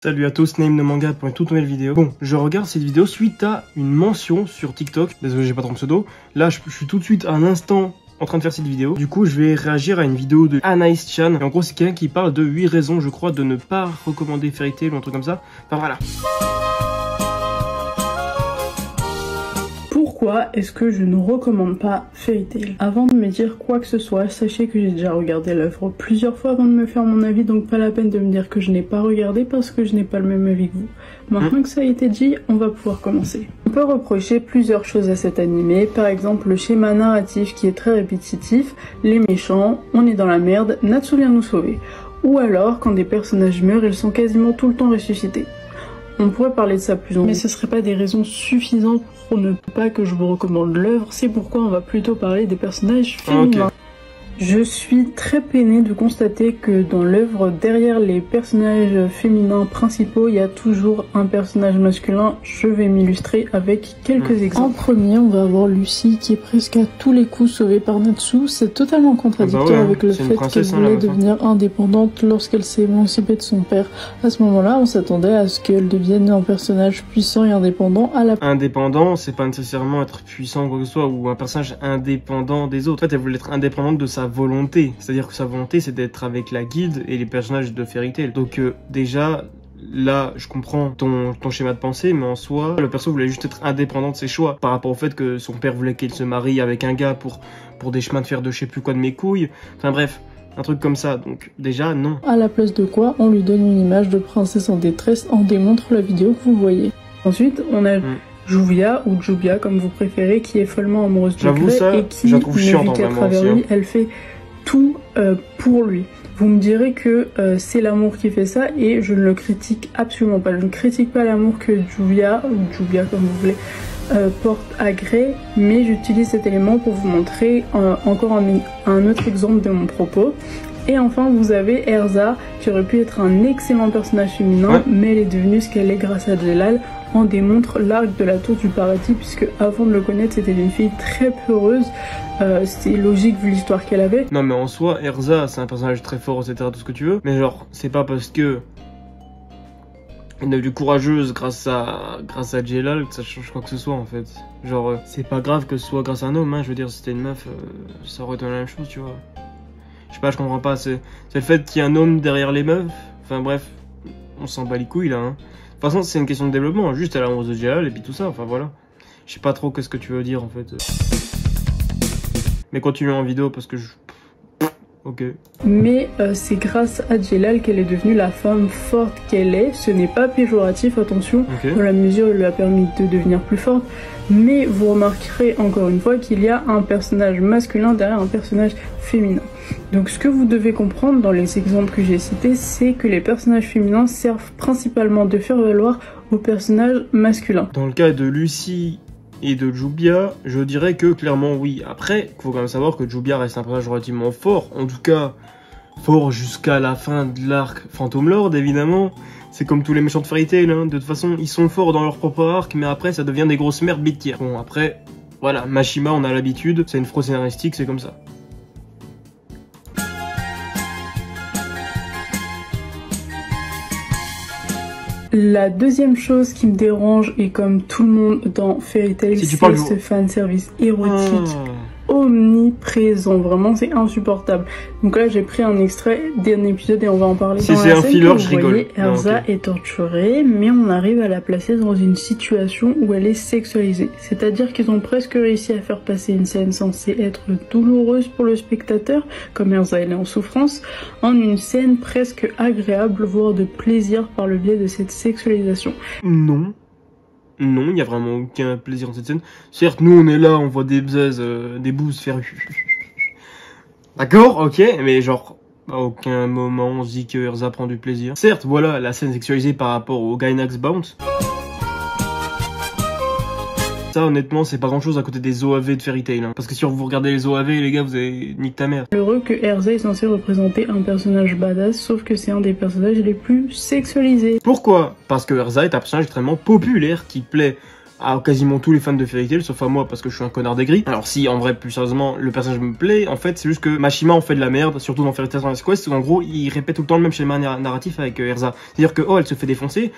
Salut à tous, Name de Manga pour une toute nouvelle vidéo. Bon, je regarde cette vidéo suite à une mention sur TikTok. Désolé, j'ai pas ton pseudo. Là, je suis tout de suite à un instant en train de faire cette vidéo. Du coup, je vais réagir à une vidéo de Anaïs Chan. Et en gros, c'est quelqu'un qui parle de 8 raisons, je crois, de ne pas recommander Fairy Tail ou un truc comme ça. Enfin, voilà. Pourquoi est-ce que je ne recommande pas Fairy Tail? Avant de me dire quoi que ce soit, sachez que j'ai déjà regardé l'œuvre plusieurs fois avant de me faire mon avis, donc pas la peine de me dire que je n'ai pas regardé parce que je n'ai pas le même avis que vous. Maintenant que ça a été dit, on va pouvoir commencer. On peut reprocher plusieurs choses à cet animé, par exemple le schéma narratif qui est très répétitif, les méchants, on est dans la merde, Natsu vient nous sauver. Ou alors, quand des personnages meurent, ils sont quasiment tout le temps ressuscités. On pourrait parler de ça plus en long, mais ce serait pas des raisons suffisantes pour ne pas que je vous recommande l'œuvre, c'est pourquoi on va plutôt parler des personnages féminins. Okay. Je suis très peinée de constater que dans l'œuvre, derrière les personnages féminins principaux, il y a toujours un personnage masculin. Je vais m'illustrer avec quelques exemples. En premier, on va avoir Lucy qui est presque à tous les coups sauvée par Natsu. C'est totalement contradictoire avec le fait qu'elle voulait devenir indépendante lorsqu'elle s'est émancipée de son père. À ce moment-là, on s'attendait à ce qu'elle devienne un personnage puissant et indépendant à la... Indépendant, c'est pas nécessairement être puissant ou quoi que ce soit, ou un personnage indépendant des autres. En fait, elle voulait être indépendante de sa volonté, c'est-à-dire que sa volonté c'est d'être avec la guilde et les personnages de Fairy Tail. Donc déjà là je comprends ton schéma de pensée, mais en soi le perso voulait juste être indépendant de ses choix par rapport au fait que son père voulait qu'elle se marie avec un gars pour des chemins de fer de je sais plus quoi de mes couilles, enfin bref, un truc comme ça. Donc déjà non. À la place de quoi on lui donne une image de princesse en détresse, en démontre la vidéo que vous voyez. Ensuite on a Juvia ou Jubia comme vous préférez, qui est follement amoureuse de Grey et qui ne vit qu'à travers lui. Elle fait tout pour lui. Vous me direz que c'est l'amour qui fait ça et je ne le critique absolument pas. Je ne critique pas l'amour que Juvia ou Jubia comme vous voulez porte à Grey, mais j'utilise cet élément pour vous montrer encore un autre exemple de mon propos. Et enfin, vous avez Erza, qui aurait pu être un excellent personnage féminin, mais elle est devenue ce qu'elle est grâce à Jelal. En démontre l'arc de la tour du paradis, puisque avant de le connaître, c'était une fille très peureuse. C'était logique vu l'histoire qu'elle avait. Non, mais en soi, Erza, c'est un personnage très fort, etc., tout ce que tu veux. Mais genre, c'est pas parce que elle est devenue courageuse grâce à Jelal que ça change quoi que ce soit, en fait. Genre, c'est pas grave que ce soit grâce à un homme, hein. Je veux dire, si c'était une meuf, ça aurait été la même chose, tu vois. Je sais pas, je comprends pas. C'est le fait qu'il y ait un homme derrière les meufs. Enfin bref, on s'en bat les couilles là. Hein. De toute façon, c'est une question de développement. Juste elle a amoureuse de Jelal et puis tout ça. Enfin voilà. Je sais pas trop qu'est-ce que tu veux dire en fait. Mais continue en vidéo parce que je... Ok. Mais c'est grâce à Jelal qu'elle est devenue la femme forte qu'elle est. Ce n'est pas péjoratif, attention, dans la mesure où elle lui a permis de devenir plus forte. Mais vous remarquerez encore une fois qu'il y a un personnage masculin derrière un personnage féminin. Donc ce que vous devez comprendre dans les exemples que j'ai cités, c'est que les personnages féminins servent principalement de faire valoir aux personnages masculins. Dans le cas de Lucy et de Jubia, je dirais que clairement oui. Après, il faut quand même savoir que Jubia reste un personnage relativement fort, en tout cas fort jusqu'à la fin de l'arc Phantom Lord évidemment. C'est comme tous les méchants de Fairy Tail, hein. De toute façon ils sont forts dans leur propre arc, mais après ça devient des grosses merdes bêtières. Bon après, voilà, Mashima on a l'habitude, c'est une fraude scénaristique, c'est comme ça. La deuxième chose qui me dérange, et comme tout le monde dans Fairy Tail, c'est ce fanservice érotique omniprésent. Vraiment, c'est insupportable. Donc là, j'ai pris un extrait d'un épisode et on va en parler. Si c'est un filler, je rigole. Erza est torturée, mais on arrive à la placer dans une situation où elle est sexualisée. C'est-à-dire qu'ils ont presque réussi à faire passer une scène censée être douloureuse pour le spectateur, comme Erza elle est en souffrance, en une scène presque agréable, voire de plaisir par le biais de cette sexualisation. Non. Non, il n'y a vraiment aucun plaisir dans cette scène. Certes, nous on est là, on voit des bzaises, des bouses faire... D'accord, ok, mais genre, à aucun moment on se dit que Erza prend du plaisir. Certes, voilà, la scène sexualisée par rapport au Gainax Bounce. Ça, honnêtement, c'est pas grand chose à côté des OAV de Fairy Tail. Hein. Parce que si vous regardez les OAV, les gars, vous avez nique ta mère. Heureux que Erza est censé représenter un personnage badass, sauf que c'est un des personnages les plus sexualisés. Pourquoi? Parce que Erza est un personnage extrêmement populaire qui plaît à quasiment tous les fans de Fairy Tail, sauf à moi parce que je suis un connard d'aigri. Alors si, en vrai, plus sérieusement, le personnage me plaît, en fait, c'est juste que Mashima en fait de la merde, surtout dans Fairy Tail Sonnet Quest, où en gros, il répète tout le temps le même schéma narratif avec Erza. C'est-à-dire que, oh, elle se fait défoncer,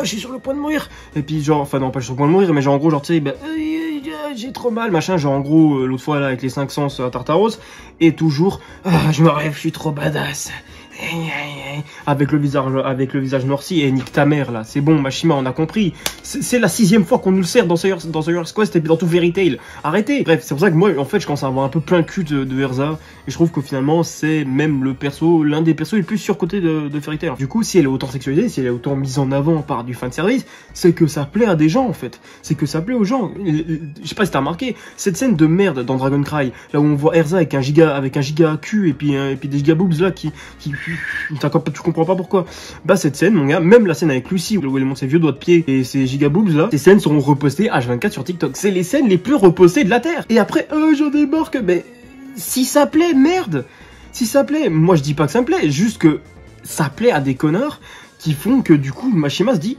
je suis sur le point de mourir, et puis genre, enfin non, pas je suis sur le point de mourir, mais genre en gros, genre tu sais, bah, j'ai trop mal, machin, genre en gros, l'autre fois là, avec les 5 sens à Tartaros, et toujours, je me rêve, je suis trop badass. Avec le visage noirci, et nique ta mère là, c'est bon Mashima, on a compris. C'est la 6e fois qu'on nous le sert dans Sonnet Quest et puis dans tout Fairy Tail. Arrêtez. Bref, c'est pour ça que moi en fait je commence à avoir un peu plein le cul de Erza, et je trouve que finalement c'est même l'un des persos les plus surcotés de Fairy Tail. Du coup, si elle est autant sexualisée, si elle est autant mise en avant par du fanservice, c'est que ça plaît à des gens en fait. C'est que ça plaît aux gens. Je sais pas si t'as remarqué, cette scène de merde dans Dragon Cry, là où on voit Erza avec un giga cul et puis des giga boobs là qui tu comprends pas pourquoi. Bah cette scène, mon gars, même la scène avec Lucy où elle montre ses vieux doigts de pied et ses gigaboobs là, ces scènes seront repostées H24 sur TikTok. C'est les scènes les plus repostées de la Terre. Et après, j'en débarque, mais si ça plaît, merde. Si ça plaît, moi je dis pas que ça me plaît, juste que ça plaît à des connards qui font que du coup Mashima se dit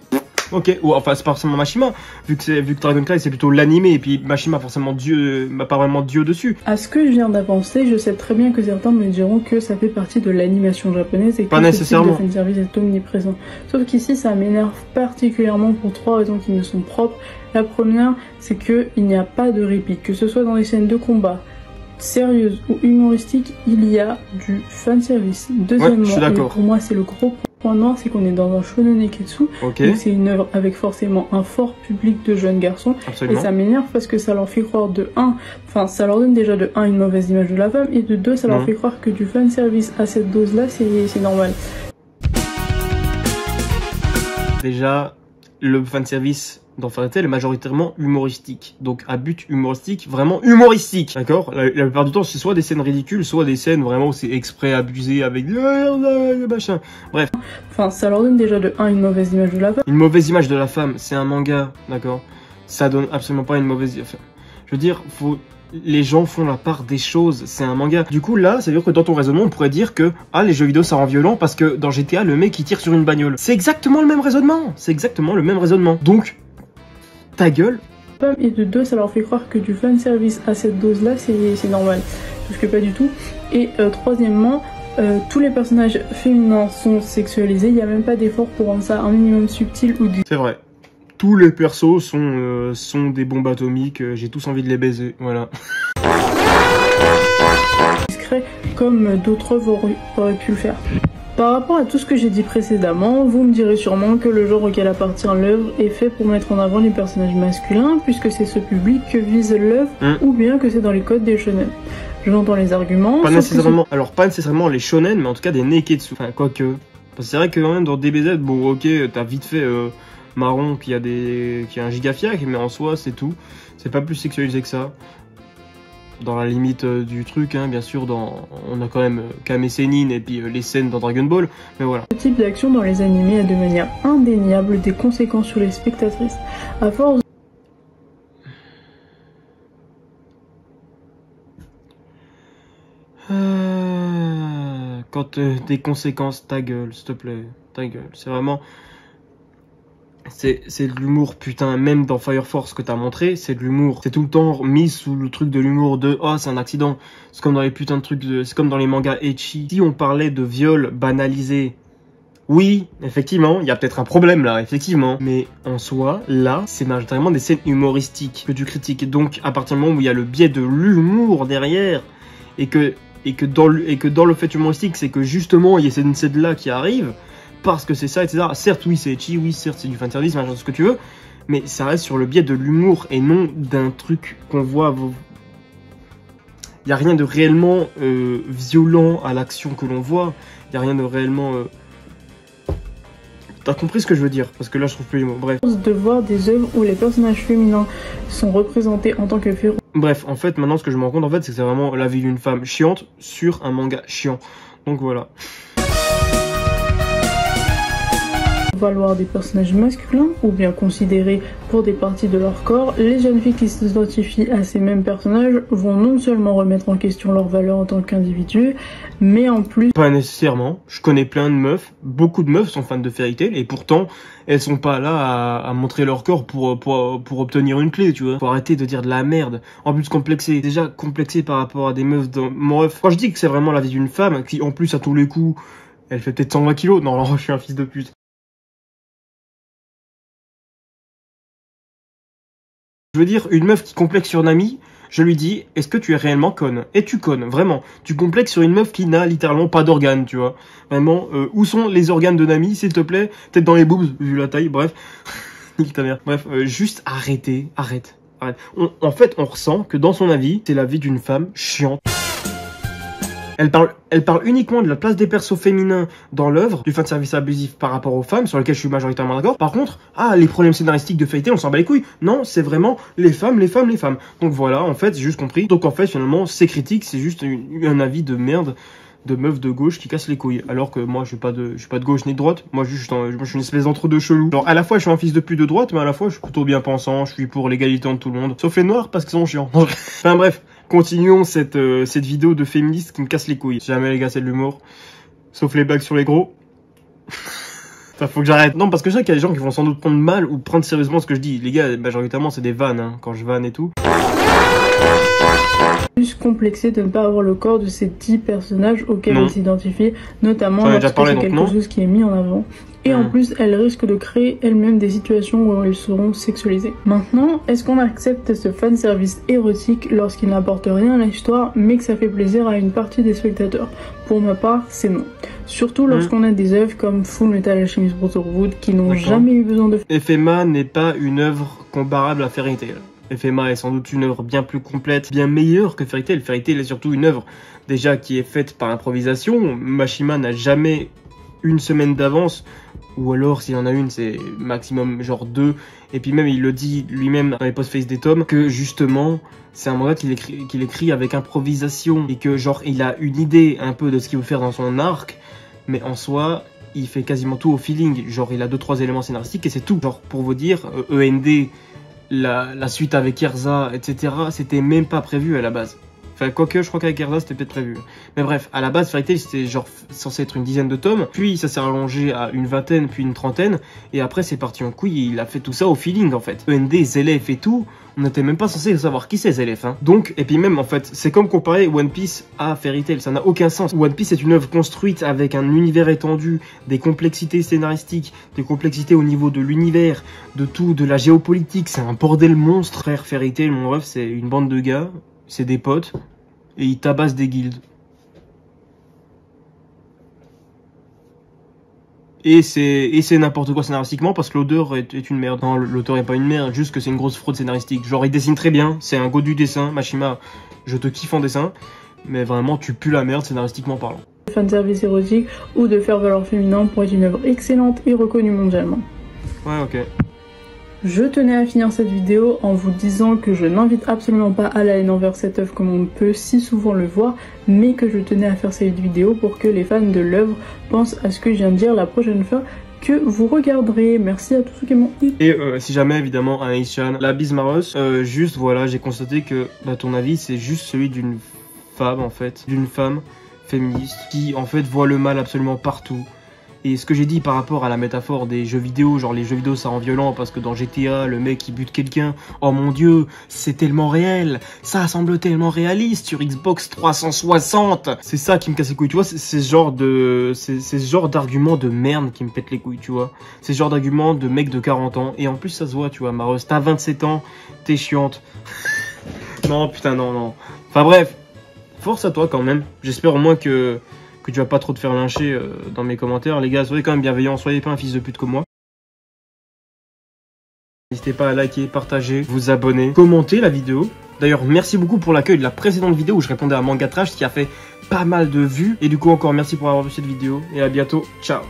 ok, ou enfin c'est pas forcément Mashima, vu que Dragon Cry c'est plutôt l'animé et puis Mashima forcément Dieu, pas vraiment Dieu dessus. À ce que je viens d'avancer, je sais très bien que certains me diront que ça fait partie de l'animation japonaise et que pas nécessairement. Le fanservice est omniprésent. Sauf qu'ici ça m'énerve particulièrement pour 3 raisons qui me sont propres. La première, c'est que il n'y a pas de répit, que ce soit dans les scènes de combat sérieuses ou humoristiques, il y a du fanservice. Deuxièmement, et pour moi c'est le gros point noir, c'est qu'on est dans un shonen neketsu, donc c'est une œuvre avec forcément un fort public de jeunes garçons. Absolument. Et ça m'énerve parce que ça leur fait croire ça leur donne déjà de 1 une mauvaise image de la femme, et de 2 ça leur fait croire que du fanservice à cette dose là c'est normal. Déjà, le fanservice dans Fairy Tail est majoritairement humoristique, donc à but humoristique, vraiment humoristique, d'accord. La plupart du temps c'est soit des scènes ridicules, soit des scènes vraiment où c'est exprès abusé avec machin, bref. Enfin ça leur donne déjà de 1 une mauvaise image de la femme. Une mauvaise image de la femme, c'est un manga, d'accord. Ça donne absolument pas une mauvaise... Enfin, je veux dire, les gens font la part des choses, c'est un manga. Du coup là, ça veut dire que dans ton raisonnement, on pourrait dire que les jeux vidéo ça rend violent parce que dans GTA, le mec il tire sur une bagnole. C'est exactement le même raisonnement, Donc, ta gueule. Et de 2, ça leur fait croire que du fanservice à cette dose là c'est normal, sauf que pas du tout. Et troisièmement, tous les personnages féminins sont sexualisés, il n'y a même pas d'effort pour rendre ça un minimum subtil ou du... C'est vrai. Tous les persos sont des bombes atomiques, j'ai tous envie de les baiser, voilà. Discret, comme d'autres œuvres auraient pu le faire. Par rapport à tout ce que j'ai dit précédemment, vous me direz sûrement que le genre auquel appartient l'œuvre est fait pour mettre en avant les personnages masculins, puisque c'est ce public que vise l'œuvre, ou bien que c'est dans les codes des shonen. J'entends les arguments... Pas nécessairement, alors pas nécessairement les shonen, mais en tout cas des neketsu, enfin quoique. Parce que c'est vrai que quand même dans DBZ, bon ok, t'as vite fait Marron qui a un gigafiac, mais en soi c'est tout. C'est pas plus sexualisé que ça. Dans la limite du truc, hein, bien sûr, on a quand même Kame Sennin et puis les scènes dans Dragon Ball, mais voilà. Ce type d'action dans les animés a de manière indéniable des conséquences sur les spectatrices. À force... Quand des conséquences, ta gueule, s'il te plaît, ta gueule. C'est vraiment... C'est de l'humour, putain, même dans Fire Force que t'as montré, c'est de l'humour. C'est tout le temps mis sous le truc de l'humour de « Oh, c'est un accident ». C'est comme dans les putains de trucs, c'est comme dans les mangas ecchi. Si on parlait de viol banalisé, oui, effectivement, il y a peut-être un problème là, effectivement. Mais en soi, là, c'est majoritairement des scènes humoristiques que tu critiques. Donc, à partir du moment où il y a le biais de l'humour derrière, et que dans le fait humoristique, c'est que justement, il y a cette scène-là qui arrive, parce que c'est ça, etc. Certes, oui, c'est ecchi, oui, certes, c'est du fanservice, machin, ce que tu veux, mais ça reste sur le biais de l'humour et non d'un truc qu'on voit. Il n'y a rien de réellement violent à l'action que l'on voit, il n'y a rien de réellement... T'as compris ce que je veux dire, parce que là, je trouve plus les mots, bref. De voir des œuvres où les personnages féminins sont représentés en tant que féroces. Bref, en fait, maintenant, ce que je me rends compte, en fait, c'est que c'est vraiment la vie d'une femme chiante sur un manga chiant. Donc voilà. valoir des personnages masculins ou bien considérés pour des parties de leur corps, les jeunes filles qui s'identifient à ces mêmes personnages vont non seulement remettre en question leur valeur en tant qu'individu, mais en plus... Pas nécessairement, je connais plein de meufs, beaucoup de meufs sont fans de Fairy Tail et pourtant elles sont pas là à montrer leur corps pour obtenir une clé, tu vois. Faut arrêter de dire de la merde. En plus complexé, déjà complexé par rapport à des meufs dans... Bref, quand je dis que c'est vraiment la vie d'une femme, qui en plus à tous les coups, elle fait peut-être 120 kilos, non, je suis un fils de pute. Je veux dire, une meuf qui complexe sur Nami, je lui dis, est-ce que tu es réellement conne? Et tu connes, vraiment. Tu complexes sur une meuf qui n'a littéralement pas d'organes, tu vois. Vraiment, où sont les organes de Nami, s'il te plaît? Peut-être dans les boobs, vu la taille, bref. Nique ta mère. Bref, juste arrêtez, arrête. En fait, on ressent que dans son avis, c'est la vie d'une femme chiante. Elle parle uniquement de la place des persos féminins dans l'œuvre, du fanservice abusif par rapport aux femmes, sur lequel je suis majoritairement d'accord. Par contre, les problèmes scénaristiques de Fairy Tail, on s'en bat les couilles. Non, c'est vraiment les femmes, les femmes, les femmes. Donc voilà, en fait, j'ai juste compris. Donc en fait, finalement, ces critiques, c'est juste un avis de merde de meuf de gauche qui casse les couilles. Alors que moi, je suis pas de gauche ni de droite. Moi, je suis une espèce d'entre-deux chelou. Genre, à la fois, je suis un fils de pute de droite, mais à la fois, je suis plutôt bien pensant. Je suis pour l'égalité entre tout le monde. Sauf les noirs, parce qu'ils sont chiants. Enfin bref. Continuons cette vidéo de féministe qui me casse les couilles. Jamais les gars, c'est de l'humour. Sauf les blagues sur les gros. Ça faut que j'arrête. Non, parce que je sais qu'il y a des gens qui vont sans doute prendre mal ou prendre sérieusement ce que je dis. Les gars, majoritairement, c'est des vannes, hein, quand je vanne et tout. Plus complexé de ne pas avoir le corps de ces 10 personnages auxquels elle s'identifie, notamment lorsque c'est quelque chose qui est mis en avant. Et en plus, elle risque de créer elle-même des situations où elles seront sexualisées. Maintenant, est-ce qu'on accepte ce fanservice érotique lorsqu'il n'apporte rien à l'histoire, mais que ça fait plaisir à une partie des spectateurs? Pour ma part, c'est non. Surtout lorsqu'on a des œuvres comme Full Metal Alchemist Brotherhood qui n'ont jamais eu besoin de... FMA n'est pas une œuvre comparable à Fairy Tail. FMA est sans doute une œuvre bien plus complète, bien meilleure que Fairy Tail. Fairy Tail est surtout une œuvre déjà qui est faite par improvisation. Mashima n'a jamais une semaine d'avance, ou alors s'il en a une, c'est maximum genre 2. Et puis même il le dit lui-même dans les post-face des tomes que justement c'est un manga qu'il écrit avec improvisation et que genre il a une idée un peu de ce qu'il veut faire dans son arc, mais en soi il fait quasiment tout au feeling. Genre il a 2-3 éléments scénaristiques et c'est tout. Genre pour vous dire, END, la suite avec Erza, etc. c'était même pas prévu à la base. Enfin, quoique, je crois qu'avec Erza, c'était peut-être prévu. Mais bref, à la base, Fairy Tail, c'était genre censé être une dizaine de tomes. Puis, ça s'est rallongé à une vingtaine, puis une trentaine. Et après, c'est parti en couille. Et il a fait tout ça au feeling, en fait. END, Zelef et tout, on n'était même pas censé savoir qui c'est Zelef, hein. Donc, et puis même, en fait, c'est comme comparer One Piece à Fairy Tail. Ça n'a aucun sens. One Piece est une œuvre construite avec un univers étendu, des complexités scénaristiques, des complexités au niveau de l'univers, de tout, de la géopolitique. C'est un bordel monstre. Frère, Fairy Tail, mon ref, c'est une bande de gars. C'est des potes, et ils tabassent des guildes. Et c'est n'importe quoi scénaristiquement, parce que l'auteur est une merde. Non, l'auteur est pas une merde, juste que c'est une grosse fraude scénaristique. Genre, il dessine très bien, c'est un go du dessin, Mashima, je te kiffe en dessin, mais vraiment, tu pues la merde scénaristiquement parlant. Fanservice érotique, ou de faire valoir féminin pour être une œuvre excellente et reconnue mondialement. Ouais, ok. Je tenais à finir cette vidéo en vous disant que je n'invite absolument pas à la haine envers cette œuvre comme on peut si souvent le voir, mais que je tenais à faire cette vidéo pour que les fans de l'œuvre pensent à ce que je viens de dire la prochaine fois que vous regarderez. Merci à tous ceux qui m'ont dit. Et si jamais évidemment Anaïs-chan, la Bismaros, juste voilà, j'ai constaté que ton avis c'est juste celui d'une femme en fait, d'une femme féministe qui en fait voit le mal absolument partout. Et ce que j'ai dit par rapport à la métaphore des jeux vidéo, genre les jeux vidéo ça rend violent parce que dans GTA, le mec il bute quelqu'un, oh mon dieu, c'est tellement réel, ça semble tellement réaliste sur Xbox 360. C'est ça qui me casse les couilles, tu vois, c'est ce genre d'argument de merde qui me pète les couilles, tu vois. C'est ce genre d'argument de mec de 40 ans, et en plus ça se voit, tu vois, Maros, t'as 27 ans, t'es chiante. Non, putain, non. Enfin bref, force à toi quand même, j'espère au moins que tu vas pas trop te faire lyncher dans mes commentaires. Les gars, soyez quand même bienveillants, soyez pas un fils de pute comme moi. N'hésitez pas à liker, partager, vous abonner, commenter la vidéo. D'ailleurs, merci beaucoup pour l'accueil de la précédente vidéo où je répondais à Manga Trash qui a fait pas mal de vues. Et du coup, encore merci pour avoir vu cette vidéo. Et à bientôt, ciao.